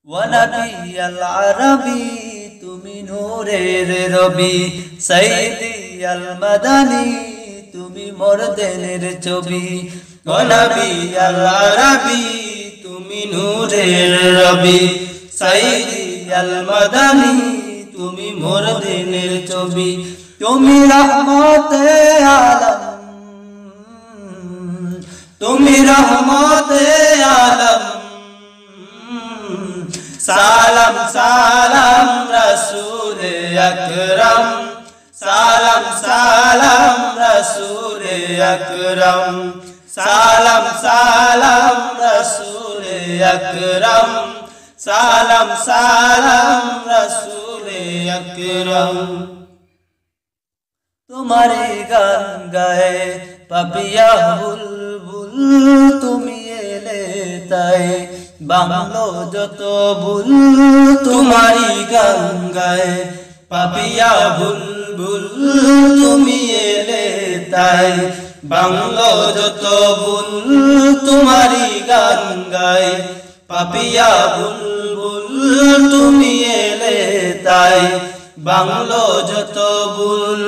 ওয়া নবী আল আরবি তুমি নূরের রবি, সাইয়্যিদি আল মাদানী তুমি মোর দিলের ছবি। ওয়া নবী আল আরবি তুমি নূরের রবি, সাইয়্যিদি আল মাদানী তুমি মোর দিলের ছবি। তুমি রহমতে আলম, তুমি রহমতে আলম, সালাম সালাম রসূল আকরম, সালাম সালাম রসূল আকরম, সালাম সালাম রসূল আকরম, সালাম সালাম রসূল আকরম। তোমারি গান গায়ে পাপিয়া বুলবুল, তুমি এলে তাই বাংলো যত ভুল। তোমারি গান গায়ে পাপিয়া বুলবুল, তুমি এলে তাই বাংলো যত ভুল। তোমারি গান গায়ে পাপিয়া বুলবুল, তুমি এলে তাই বাংলো যত ভুল।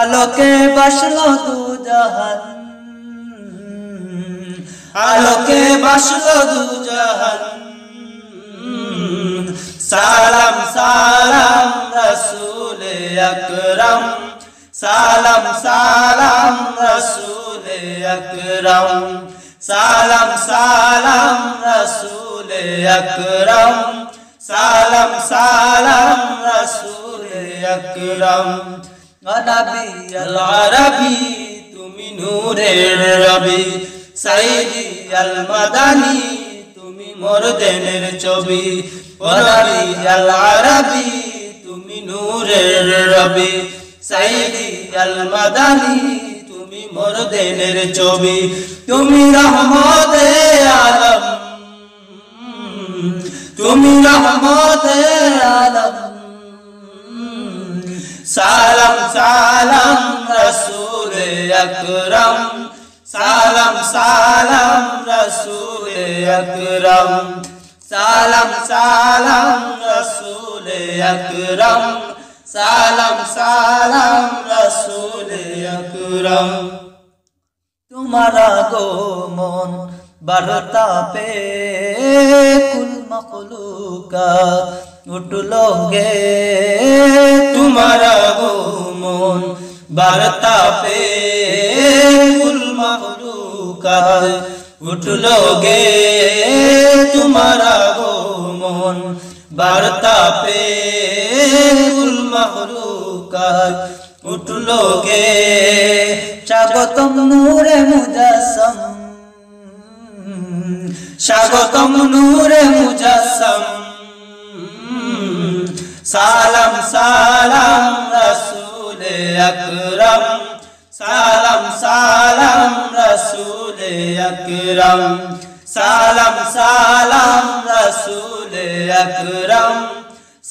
আলোকে বাসলো দু জাহান, আলোকে বাসলো দু জাহান, সালাম সালাম রসূল আকরম, সালাম সালাম রসূল আকরম, সালাম সালাম রসূল আকরম, সালাম সালাম রসূল আকরম। নবী আল আরবি তুমি নূরের রবি, সাইয়্যিদি আল মাদানী তুমি মোর দিলের ছবি। নবী আল আরবি তুমি নূরের রবি, সাইয়্যিদি আল মাদানী তুমি মোর দিলের ছবি। তুমি রহমতে আলম, তুমি রহমতে আলম, সালাম সালাম রসূল আকরম, সালাম সালাম রসূল আকরম, সালাম সালাম রসূল আকরম, সালাম সালাম রসূল আকরম। তোমারা আগমন বার্তা পে কুল মখলুকাত উঠলো গে, তোমারা আগমন বার্তা পে কুল মখলুকাত উঠলো গে। তোমারা আগমন বার্তা পে কুল মখলুকাত উঠলো গে। স্বাগতম নূরে মুজাসসম, স্বাগতম নূরে মুজাসসম, সালাম সালাম রসূল আকরম, সালাম সালাম রসূল আকরম, সালাম সালাম রসূল আকরম,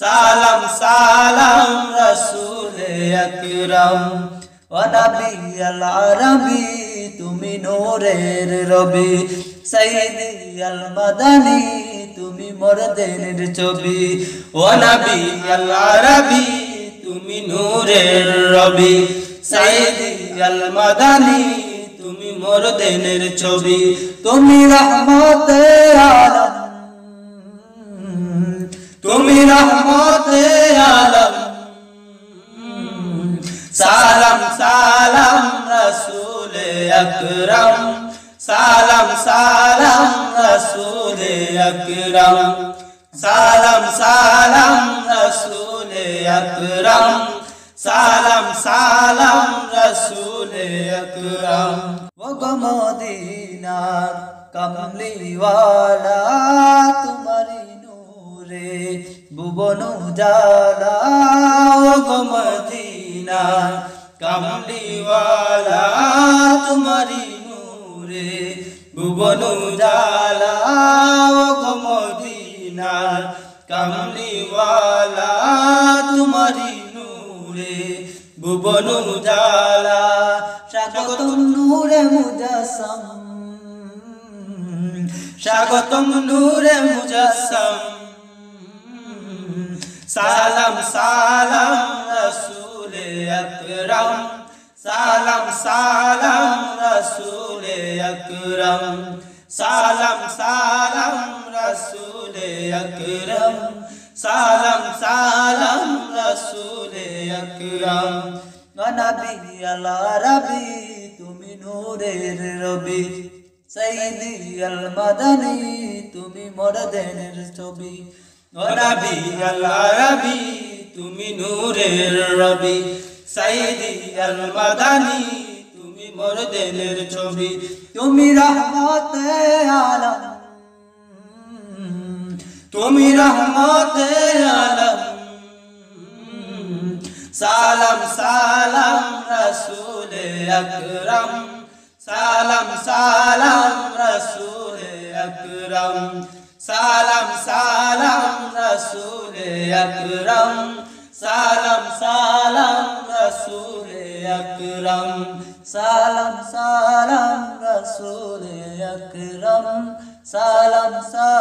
সালাম সালাম রসূল আকরম। ওয়া নবী আল আরবি তুমি নূরের রবি, সাইয়্যিদি আল মাদানী তুমি মোর দিলের ছবি। ওয়া নবী আল আরবি তুমি নূরের রবি, সাইয়্যিদি আল মাদানী তুমি মোর দিলের ছবি। তুমি রহমতে আলম, তুমি রহমতে আলম, সালাম সালাম রসূল আকরম, সালাম সালাম রসূল আকরম, সালাম সালাম রসূল আকরম, সালাম সালাম রসূল আকরম। ও গো মদিনার কমলিওয়ালা তোমারি নূরে ভুবন উজালা। ও গো মদিনার কমলিওয়ালা তোমারি নূরে ভুবন উজালা। ও গো মদিনার কমলিওয়ালা তোমারি নূরে ভুবন উজালা। স্বাগতম নূরে মুজাসসম, স্বাগতম নূরে মুজাসসম, সালাম সালাম রসুলে আকরাম সালাম সালাম রসুলে আকরাম সালাম সালাম রসুলে আকরাম সালাম সালাম রসুলে আকরাম নবী আলা রবি তুমি নূরের রবি সাইয়্যিদি আল মাদানী তুমি মরদের ছবি নবী আলা রবি তুমি নূরের রবি সাইয়্যিদি আল মাদানী তুমি মরদের ছবি তুমি রহমতে আলম তুমি রহমতে আলম সালাম সালাম রসুলে আকরাম সালাম সালাম রসুলে আকরাম সালাম সালাম রসুলে আকরাম সালাম সালাম রসুলে আকরাম সালাম সালাম রসুলে আকরাম সালাম সালাম